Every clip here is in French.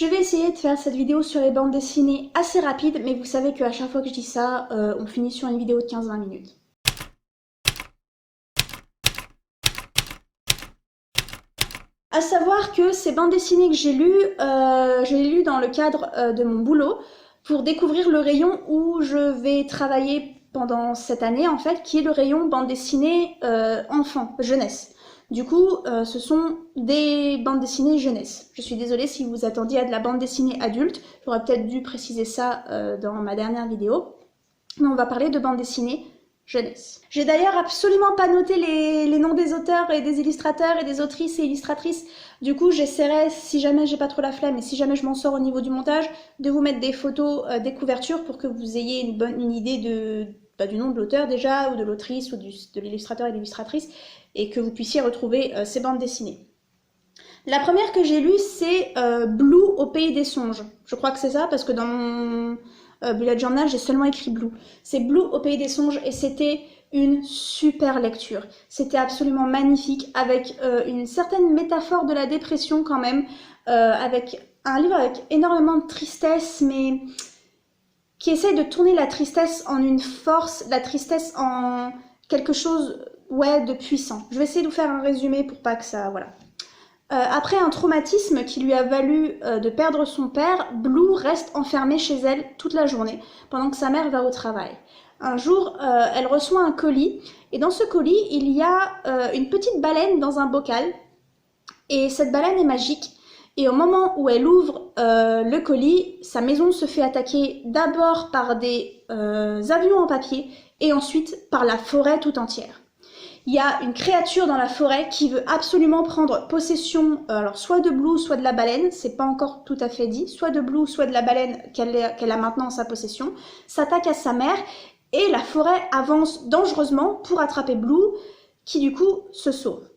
Je vais essayer de faire cette vidéo sur les bandes dessinées assez rapide, mais vous savez qu'à chaque fois que je dis ça, on finit sur une vidéo de 15-20 minutes. À savoir que ces bandes dessinées que j'ai lues, je les lues dans le cadre de mon boulot pour découvrir le rayon où je vais travailler pendant cette année en fait, qui est le rayon bande dessinée enfant, jeunesse. Du coup, ce sont des bandes dessinées jeunesse. Je suis désolée si vous attendiez à de la bande dessinée adulte, j'aurais peut-être dû préciser ça dans ma dernière vidéo. Mais on va parler de bande dessinée jeunesse. J'ai d'ailleurs absolument pas noté les noms des auteurs et des illustrateurs et des autrices et illustratrices. Du coup, j'essaierai, si jamais j'ai pas trop la flemme et si jamais je m'en sors au niveau du montage, de vous mettre des photos des couvertures pour que vous ayez une idée du nom de l'auteur déjà, ou de l'autrice, ou de l'illustrateur et de l'illustratrice, et que vous puissiez retrouver ces bandes dessinées. La première que j'ai lue, c'est Blue au pays des songes. Je crois que c'est ça, parce que dans mon bullet journal, j'ai seulement écrit Blue. C'est Blue au pays des songes, et c'était une super lecture. C'était absolument magnifique, avec une certaine métaphore de la dépression quand même, avec un livre avec énormément de tristesse, mais qui essaye de tourner la tristesse en une force, la tristesse en quelque chose, ouais, de puissant. Je vais essayer de vous faire un résumé pour pas que ça, voilà. Après un traumatisme qui lui a valu de perdre son père, Blue reste enfermée chez elle toute la journée, pendant que sa mère va au travail. Un jour, elle reçoit un colis, et dans ce colis, il y a une petite baleine dans un bocal, et cette baleine est magique, et au moment où elle ouvre le colis, sa maison se fait attaquer d'abord par des avions en papier, et ensuite par la forêt tout entière. Il y a une créature dans la forêt qui veut absolument prendre possession, alors soit de Blue, soit de la baleine, c'est pas encore tout à fait dit, soit de Blue, soit de la baleine qu'elle a maintenant en sa possession, s'attaque à sa mère, et la forêt avance dangereusement pour attraper Blue, qui du coup se sauve.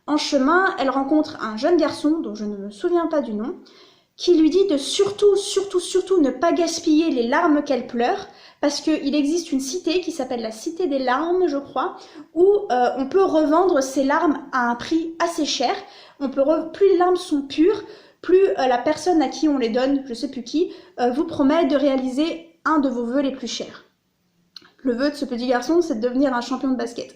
En chemin, elle rencontre un jeune garçon, dont je ne me souviens pas du nom, qui lui dit de surtout ne pas gaspiller les larmes qu'elle pleure, parce qu'il existe une cité qui s'appelle la Cité des Larmes, je crois, où on peut revendre ces larmes à un prix assez cher. Plus les larmes sont pures, plus la personne à qui on les donne, je sais plus qui, vous promet de réaliser un de vos vœux les plus chers. Le vœu de ce petit garçon, c'est de devenir un champion de basket.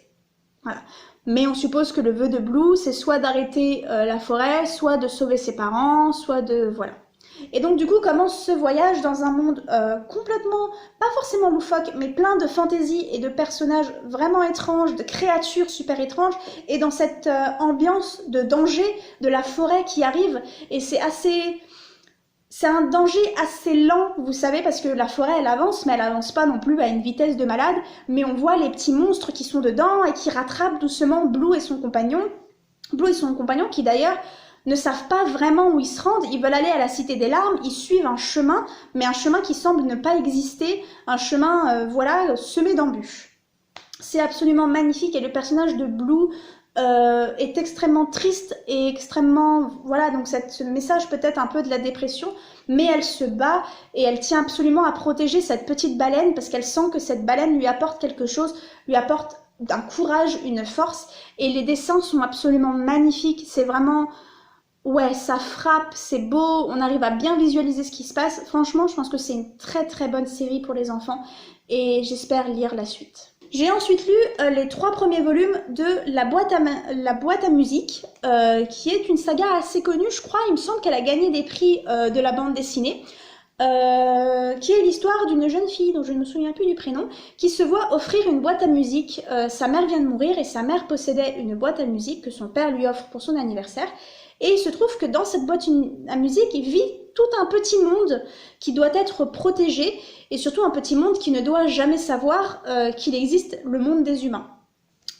Voilà. Mais on suppose que le vœu de Blue, c'est soit d'arrêter la forêt, soit de sauver ses parents, soit de... voilà. Et donc du coup commence ce voyage dans un monde complètement, pas forcément loufoque, mais plein de fantaisie et de personnages vraiment étranges, de créatures super étranges, et dans cette ambiance de danger de la forêt qui arrive, et c'est un danger assez lent, vous savez, parce que la forêt, elle avance, mais elle avance pas non plus à une vitesse de malade, mais on voit les petits monstres qui sont dedans et qui rattrapent doucement Blue et son compagnon. Blue et son compagnon qui d'ailleurs ne savent pas vraiment où ils se rendent, ils veulent aller à la Cité des Larmes, ils suivent un chemin, mais un chemin qui semble ne pas exister, un chemin, voilà, semé d'embûches. C'est absolument magnifique, et le personnage de Blue est extrêmement triste et extrêmement, voilà, donc ce message peut-être un peu de la dépression, mais elle se bat et elle tient absolument à protéger cette petite baleine, parce qu'elle sent que cette baleine lui apporte quelque chose, lui apporte un courage, une force, et les dessins sont absolument magnifiques, c'est vraiment... ouais, ça frappe, c'est beau, on arrive à bien visualiser ce qui se passe. Franchement, je pense que c'est une très très bonne série pour les enfants, et j'espère lire la suite. J'ai ensuite lu les 3 premiers volumes de La boîte à musique, qui est une saga assez connue, je crois. Il me semble qu'elle a gagné des prix de la bande dessinée. Qui est l'histoire d'une jeune fille dont je ne me souviens plus du prénom, qui se voit offrir une boîte à musique. Sa mère vient de mourir et sa mère possédait une boîte à musique que son père lui offre pour son anniversaire. Et il se trouve que dans cette boîte à musique, il vit tout un petit monde qui doit être protégé, et surtout un petit monde qui ne doit jamais savoir qu'il existe le monde des humains.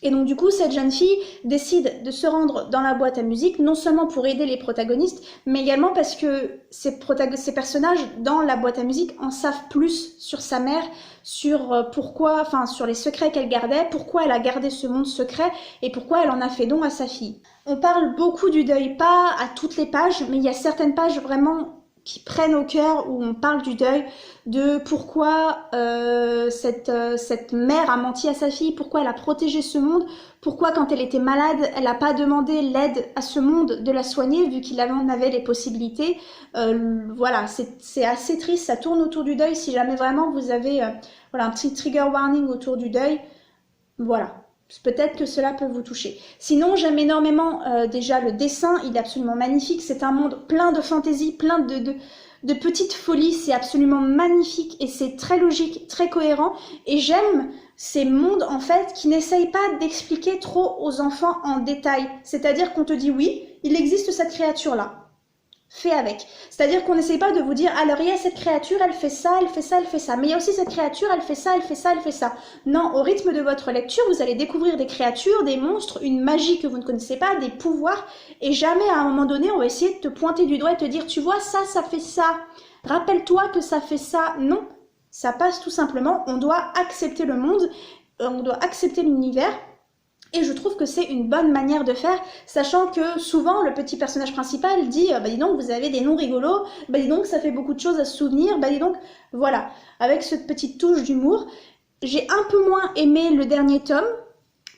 Et donc du coup, cette jeune fille décide de se rendre dans la boîte à musique, non seulement pour aider les protagonistes, mais également parce que ces personnages dans la boîte à musique en savent plus sur sa mère, sur pourquoi, enfin sur les secrets qu'elle gardait, pourquoi elle a gardé ce monde secret et pourquoi elle en a fait don à sa fille. On parle beaucoup du deuil, pas à toutes les pages, mais il y a certaines pages vraiment qui prennent au cœur, où on parle du deuil, de pourquoi cette mère a menti à sa fille, pourquoi elle a protégé ce monde, Pourquoi quand elle était malade, elle n'a pas demandé l'aide à ce monde de la soigner vu qu'il en avait les possibilités. Voilà, c'est assez triste, ça tourne autour du deuil. Si jamais vraiment vous avez voilà, un petit trigger warning autour du deuil, voilà. Peut-être que cela peut vous toucher. Sinon, j'aime énormément déjà le dessin, il est absolument magnifique. C'est un monde plein de fantaisie, plein de petites folies. C'est absolument magnifique et c'est très logique, très cohérent. Et j'aime ces mondes en fait qui n'essayent pas d'expliquer trop aux enfants en détail. C'est-à-dire qu'on te dit oui, il existe cette créature-là. Fais avec. C'est-à-dire qu'on n'essaye pas de vous dire, alors il y a cette créature, elle fait ça, elle fait ça, elle fait ça. Mais il y a aussi cette créature, elle fait ça, elle fait ça, elle fait ça. Non, au rythme de votre lecture, vous allez découvrir des créatures, des monstres, une magie que vous ne connaissez pas, des pouvoirs. Et jamais à un moment donné, on va essayer de te pointer du doigt et te dire, tu vois, ça fait ça. Rappelle-toi que ça fait ça. Non, ça passe tout simplement. On doit accepter le monde, on doit accepter l'univers. Et je trouve que c'est une bonne manière de faire, sachant que souvent le petit personnage principal dit bah dis donc vous avez des noms rigolos, bah dis donc ça fait beaucoup de choses à se souvenir, bah dis donc voilà, avec cette petite touche d'humour. J'ai un peu moins aimé le dernier tome,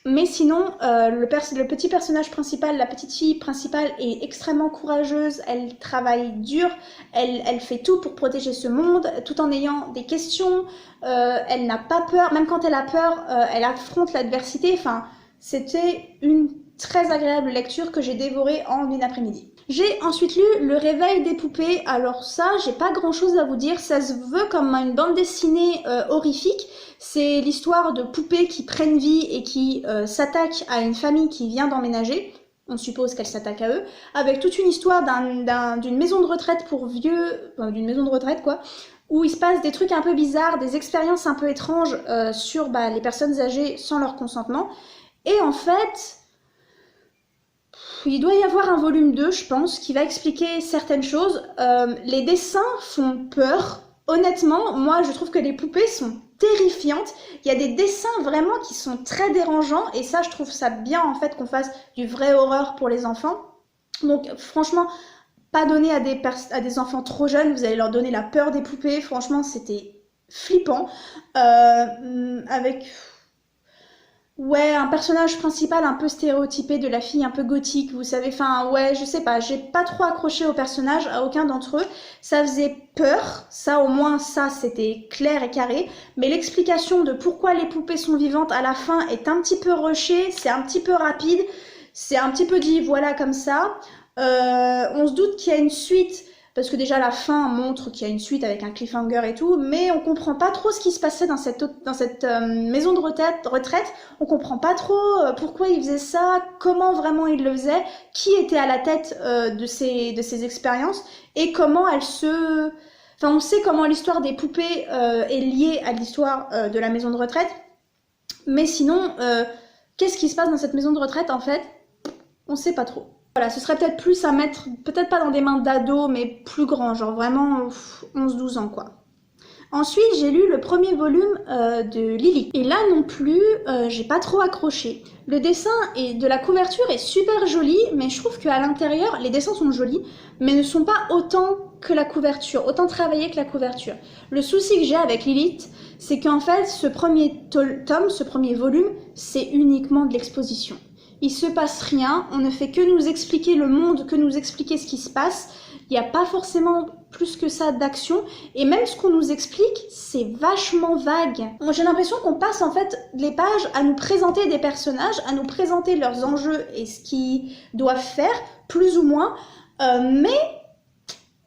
mais sinon le petit personnage principal, la petite fille principale est extrêmement courageuse, elle travaille dur, elle fait tout pour protéger ce monde tout en ayant des questions, elle n'a pas peur, même quand elle a peur, elle affronte l'adversité, enfin... C'était une très agréable lecture que j'ai dévorée en une après-midi. J'ai ensuite lu Le Réveil des poupées. Alors ça, j'ai pas grand-chose à vous dire. Ça se veut comme une bande dessinée horrifique. C'est l'histoire de poupées qui prennent vie et qui s'attaquent à une famille qui vient d'emménager. On suppose qu'elle s'attaque à eux. Avec toute une histoire d'une maison de retraite pour vieux... d'une maison de retraite, quoi. Où il se passe des trucs un peu bizarres, des expériences un peu étranges sur les personnes âgées sans leur consentement. Et en fait, il doit y avoir un volume 2, je pense, qui va expliquer certaines choses. Les dessins font peur. Honnêtement, moi, je trouve que les poupées sont terrifiantes. Il y a des dessins vraiment qui sont très dérangeants. Et ça, je trouve ça bien, en fait, qu'on fasse du vrai horreur pour les enfants. Donc, franchement, pas donner à des enfants trop jeunes. Vous allez leur donner la peur des poupées. Franchement, c'était flippant. Avec... Ouais, un personnage principal un peu stéréotypé de la fille un peu gothique, vous savez, enfin, ouais, je sais pas, j'ai pas trop accroché au personnage, à aucun d'entre eux. Ça faisait peur, ça au moins, ça c'était clair et carré, mais l'explication de pourquoi les poupées sont vivantes à la fin est un petit peu rushée, c'est un petit peu rapide, c'est un petit peu dit, voilà, comme ça. On se doute qu'il y a une suite, parce que déjà la fin montre qu'il y a une suite avec un cliffhanger et tout, mais on comprend pas trop ce qui se passait dans cette maison de retraite, on comprend pas trop pourquoi il faisait ça, comment vraiment il le faisait, qui était à la tête de ces expériences, et comment elle se... Enfin, on sait comment l'histoire des poupées est liée à l'histoire de la maison de retraite, mais sinon, qu'est-ce qui se passe dans cette maison de retraite, en fait, on sait pas trop. Voilà, ce serait peut-être plus à mettre, peut-être pas dans des mains d'ados, mais plus grand, genre vraiment 11-12 ans, quoi. Ensuite, j'ai lu le premier volume de Lily. Et là non plus, j'ai pas trop accroché. Le dessin de la couverture est super joli, mais je trouve qu'à l'intérieur, les dessins sont jolis, mais ne sont pas autant que la couverture, autant travaillés que la couverture. Le souci que j'ai avec Lilith, c'est qu'en fait, ce premier tome, ce premier volume, c'est uniquement de l'exposition. Il se passe rien, on ne fait que nous expliquer le monde, que nous expliquer ce qui se passe. Il n'y a pas forcément plus que ça d'action. Et même ce qu'on nous explique, c'est vachement vague. J'ai l'impression qu'on passe en fait les pages à nous présenter des personnages, à nous présenter leurs enjeux et ce qu'ils doivent faire, plus ou moins. Mais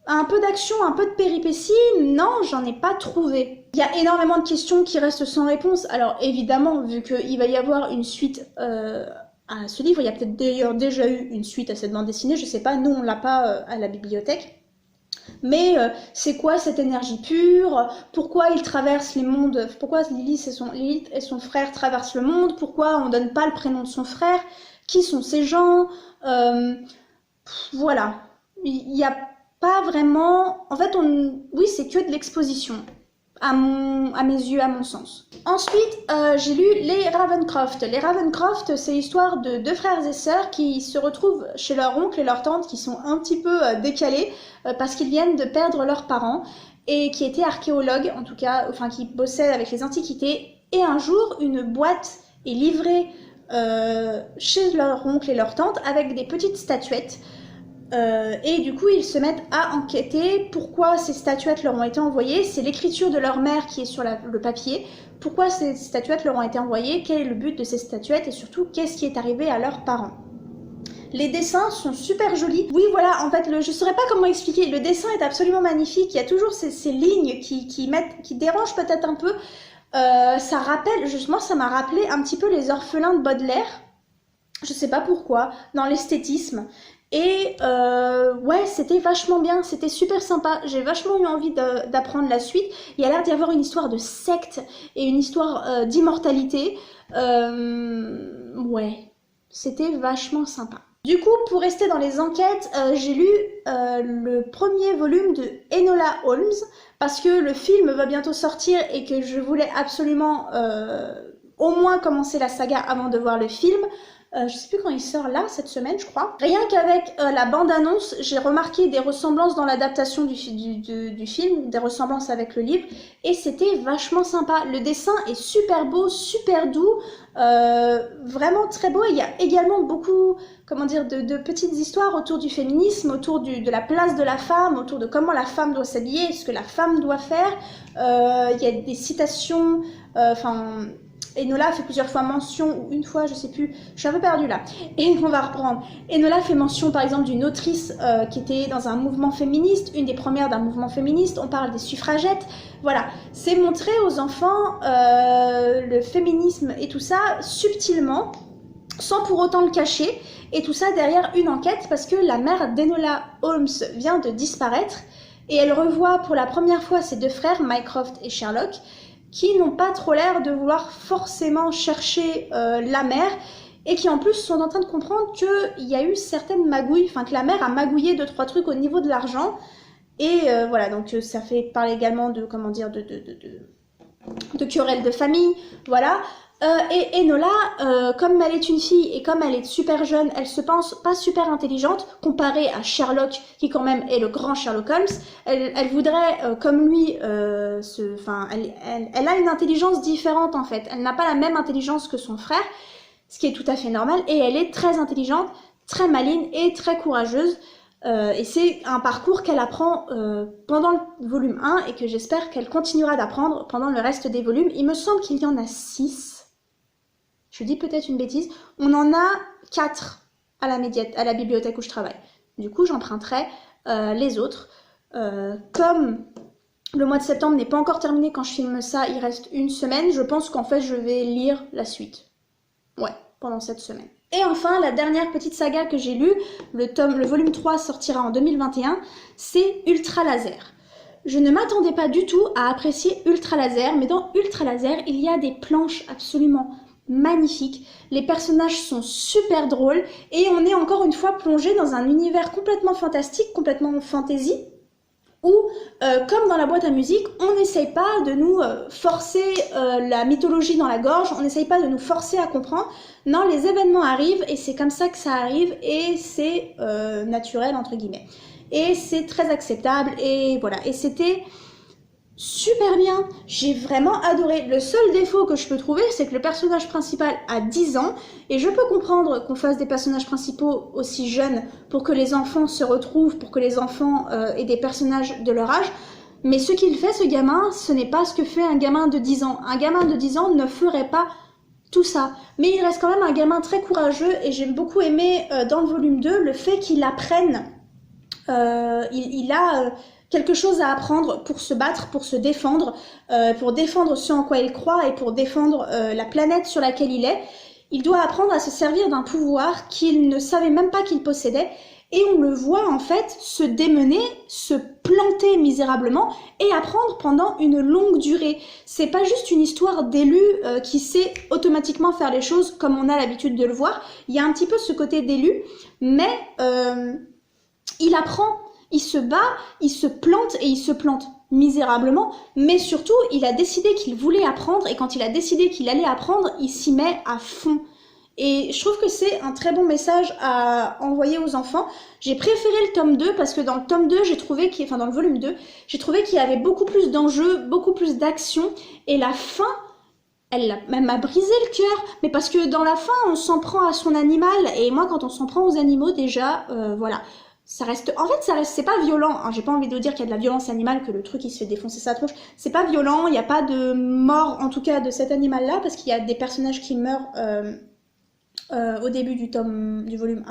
un peu d'action, un peu de péripéties, non, j'en ai pas trouvé. Il y a énormément de questions qui restent sans réponse. Alors évidemment, vu qu'il va y avoir une suite... à ce livre, il y a peut-être d'ailleurs déjà eu une suite à cette bande dessinée, je sais pas, nous on l'a pas à la bibliothèque. Mais c'est quoi cette énergie pure? Pourquoi ils traversent les mondes? Pourquoi Lilith et son frère traversent le monde? Pourquoi on donne pas le prénom de son frère? Qui sont ces gens? Voilà. Il n'y a pas vraiment... En fait, oui, c'est que de l'exposition. À mes yeux, à mon sens. Ensuite, j'ai lu Les Ravencroft. Les Ravencroft, c'est l'histoire de deux frères et sœurs qui se retrouvent chez leur oncle et leur tante qui sont un petit peu décalés parce qu'ils viennent de perdre leurs parents et qui étaient archéologues, en tout cas, enfin qui bossaient avec les antiquités. Et un jour, une boîte est livrée chez leur oncle et leur tante avec des petites statuettes. Et du coup, ils se mettent à enquêter pourquoi ces statuettes leur ont été envoyées. C'est l'écriture de leur mère qui est sur le papier. Pourquoi ces statuettes leur ont été envoyées, quel est le but de ces statuettes et surtout qu'est-ce qui est arrivé à leurs parents. Les dessins sont super jolis. Oui, voilà, en fait, je saurais pas comment expliquer. Le dessin est absolument magnifique. Il y a toujours ces lignes qui dérangent peut-être un peu. Ça rappelle, justement, ça m'a rappelé un petit peu les orphelins de Baudelaire. Je sais pas pourquoi, dans l'esthétisme. Et ouais, c'était vachement bien, c'était super sympa. J'ai vachement eu envie d'apprendre la suite. Il y a l'air d'y avoir une histoire de secte et une histoire d'immortalité. Ouais, c'était vachement sympa. Du coup, pour rester dans les enquêtes, j'ai lu le premier volume de Enola Holmes parce que le film va bientôt sortir et que je voulais absolument au moins commencer la saga avant de voir le film. Je sais plus quand il sort là, cette semaine je crois. Rien qu'avec la bande-annonce, j'ai remarqué des ressemblances dans l'adaptation du film, des ressemblances avec le livre, et c'était vachement sympa. Le dessin est super beau, super doux, vraiment très beau. Il y a également beaucoup, comment dire, de petites histoires autour du féminisme, autour de la place de la femme, autour de comment la femme doit s'habiller, ce que la femme doit faire. Il y a des citations, Enola fait plusieurs fois mention, ou une fois, je sais plus, je suis un peu perdue là, et on va reprendre. Enola fait mention par exemple d'une autrice qui était dans un mouvement féministe, une des premières d'un mouvement féministe, on parle des suffragettes, voilà. C'est montrer aux enfants le féminisme et tout ça subtilement, sans pour autant le cacher, et tout ça derrière une enquête, parce que la mère d'Enola Holmes vient de disparaître, et elle revoit pour la première fois ses deux frères, Mycroft et Sherlock, qui n'ont pas trop l'air de vouloir forcément chercher la mère et qui en plus sont en train de comprendre qu'il y a eu certaines magouilles, enfin que la mère a magouillé 2-3 trucs au niveau de l'argent et voilà, donc ça fait parler également de, comment dire, de querelles de famille, voilà. Et Enola, comme elle est une fille et comme elle est super jeune, elle se pense pas super intelligente comparée à Sherlock qui quand même est le grand Sherlock Holmes. Elle voudrait, comme lui, elle a une intelligence différente en fait. Elle n'a pas la même intelligence que son frère, ce qui est tout à fait normal. Et elle est très intelligente, très maligne et très courageuse. Et c'est un parcours qu'elle apprend pendant le volume 1 et que j'espère qu'elle continuera d'apprendre pendant le reste des volumes. Il me semble qu'il y en a 6. Je dis peut-être une bêtise. On en a 4 à la bibliothèque où je travaille. Du coup, j'emprunterai les autres. Comme le mois de septembre n'est pas encore terminé quand je filme ça, il reste une semaine. Je pense qu'en fait, je vais lire la suite. Ouais, pendant cette semaine. Et enfin, la dernière petite saga que j'ai lue, le volume 3 sortira en 2021, c'est Ultra Laser. Je ne m'attendais pas du tout à apprécier Ultra Laser, mais dans Ultra Laser, il y a des planches absolument magnifiques. Les personnages sont super drôles et on est encore une fois plongé dans un univers complètement fantastique, complètement fantasy, où, comme dans la boîte à musique, on n'essaye pas de nous forcer la mythologie dans la gorge, on n'essaye pas de nous forcer à comprendre. Non, les événements arrivent et c'est comme ça que ça arrive et c'est naturel, entre guillemets. Et c'est très acceptable et voilà. Et c'était super bien, j'ai vraiment adoré. Le seul défaut que je peux trouver, c'est que le personnage principal a 10 ans, et je peux comprendre qu'on fasse des personnages principaux aussi jeunes pour que les enfants se retrouvent, pour que les enfants aient des personnages de leur âge, mais ce qu'il fait, ce gamin, ce n'est pas ce que fait un gamin de 10 ans. Un gamin de 10 ans ne ferait pas tout ça, mais il reste quand même un gamin très courageux, et j'ai beaucoup aimé dans le volume 2 le fait qu'il apprenne, il a quelque chose à apprendre pour se battre, pour se défendre, pour défendre ce en quoi il croit et pour défendre la planète sur laquelle il est. Il doit apprendre à se servir d'un pouvoir qu'il ne savait même pas qu'il possédait et on le voit en fait se démener, se planter misérablement et apprendre pendant une longue durée. C'est pas juste une histoire d'élu qui sait automatiquement faire les choses comme on a l'habitude de le voir. Il y a un petit peu ce côté d'élu, mais il apprend. Il se bat, il se plante et il se plante misérablement, mais surtout, il a décidé qu'il voulait apprendre et quand il a décidé qu'il allait apprendre, il s'y met à fond. Et je trouve que c'est un très bon message à envoyer aux enfants. J'ai préféré le tome 2 parce que dans le tome 2, j'ai trouvé dans le volume 2, j'ai trouvé qu'il y avait beaucoup plus d'enjeux, beaucoup plus d'action et la fin Elle m'a brisé le cœur, mais parce que dans la fin, on s'en prend à son animal, et moi, quand on s'en prend aux animaux, déjà, voilà, ça reste, en fait, ça reste, c'est pas violent, hein, j'ai pas envie de dire qu'il y a de la violence animale, que le truc, il se fait défoncer sa tronche, c'est pas violent, il n'y a pas de mort, en tout cas, de cet animal-là, parce qu'il y a des personnages qui meurent au début du volume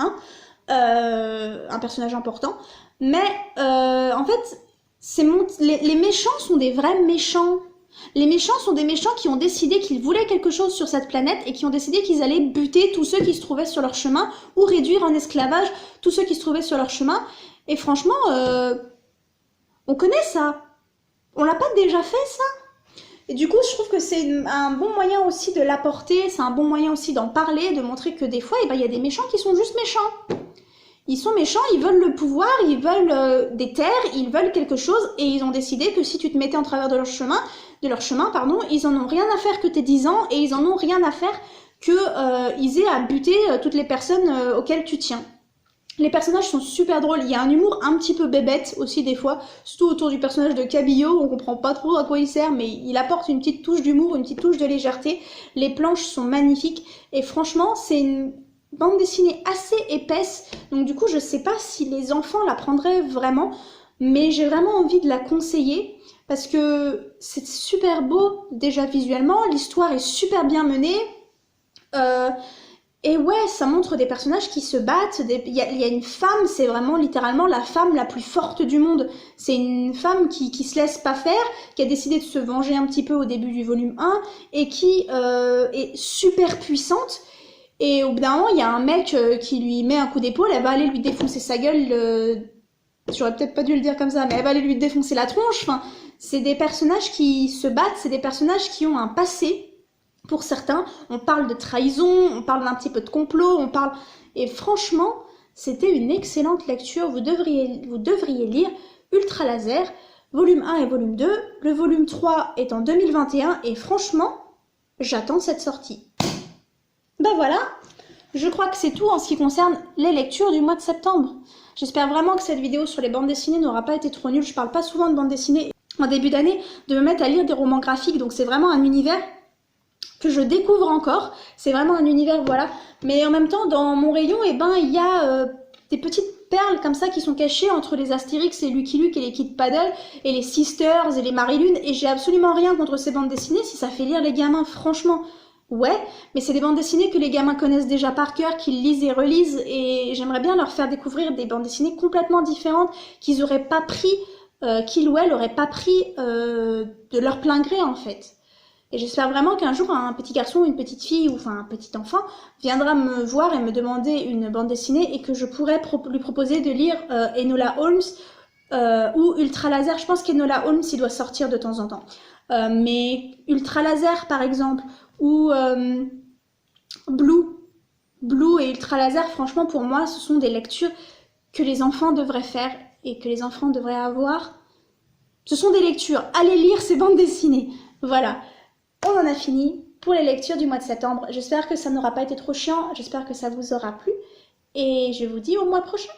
1, un personnage important, mais en fait, les méchants sont des vrais méchants. Les méchants sont des méchants qui ont décidé qu'ils voulaient quelque chose sur cette planète et qui ont décidé qu'ils allaient buter tous ceux qui se trouvaient sur leur chemin ou réduire en esclavage tous ceux qui se trouvaient sur leur chemin. Et franchement, on connaît ça. On l'a pas déjà fait, ça? Et du coup, je trouve que c'est un bon moyen aussi de l'apporter, c'est un bon moyen aussi d'en parler, de montrer que des fois, il y a des méchants qui sont juste méchants. Ils sont méchants, ils veulent le pouvoir, ils veulent des terres, ils veulent quelque chose, et ils ont décidé que si tu te mettais en travers de leur chemin, pardon, ils en ont rien à faire que tes 10 ans, et ils en ont rien à faire que ils aient à buter toutes les personnes auxquelles tu tiens. Les personnages sont super drôles, il y a un humour un petit peu bébête aussi des fois, surtout autour du personnage de Cabillo, on comprend pas trop à quoi il sert, mais il apporte une petite touche d'humour, une petite touche de légèreté. Les planches sont magnifiques, et franchement, c'est une bande dessinée assez épaisse, donc du coup je sais pas si les enfants la prendraient vraiment, mais j'ai vraiment envie de la conseiller, parce que c'est super beau déjà visuellement, l'histoire est super bien menée, et ouais, ça montre des personnages qui se battent, il y a une femme, c'est vraiment littéralement la femme la plus forte du monde. C'est une femme qui se laisse pas faire, qui a décidé de se venger un petit peu au début du volume 1, et qui est super puissante. Et au bout d'un moment, il y a un mec qui lui met un coup d'épaule, elle va aller lui défoncer sa gueule, j'aurais peut-être pas dû le dire comme ça, mais elle va aller lui défoncer la tronche. Enfin, c'est des personnages qui se battent, c'est des personnages qui ont un passé. Pour certains, on parle de trahison, on parle d'un petit peu de complot, on parle... Et franchement, c'était une excellente lecture. Vous devriez lire Ultra Laser, volume 1 et volume 2. Le volume 3 est en 2021 et franchement, j'attends cette sortie. Ben voilà, je crois que c'est tout en ce qui concerne les lectures du mois de septembre. J'espère vraiment que cette vidéo sur les bandes dessinées n'aura pas été trop nulle. Je parle pas souvent de bandes dessinées en début d'année, de me mettre à lire des romans graphiques, donc c'est vraiment un univers que je découvre encore, c'est vraiment un univers, voilà, mais en même temps, dans mon rayon, il y a des petites perles comme ça qui sont cachées entre les Astérix et Lucky Luke et les Kid Paddle et les Sisters et les Marie-Lune, et j'ai absolument rien contre ces bandes dessinées si ça fait lire les gamins, franchement. Ouais, mais c'est des bandes dessinées que les gamins connaissent déjà par cœur, qu'ils lisent et relisent, et j'aimerais bien leur faire découvrir des bandes dessinées complètement différentes, qu'ils auraient pas pris, qu'ils ou elles auraient pas pris de leur plein gré en fait. Et j'espère vraiment qu'un jour, un petit garçon, une petite fille, ou enfin un petit enfant, viendra me voir et me demander une bande dessinée et que je pourrais lui proposer de lire Enola Holmes ou Ultra Laser. Je pense qu'Enola Holmes, il doit sortir de temps en temps. Mais Ultra Laser, par exemple, ou Blue et Ultra Laser, franchement, pour moi, ce sont des lectures que les enfants devraient faire et que les enfants devraient avoir. Ce sont des lectures. Allez lire ces bandes dessinées. Voilà. On en a fini pour les lectures du mois de septembre. J'espère que ça n'aura pas été trop chiant, j'espère que ça vous aura plu et je vous dis au mois prochain.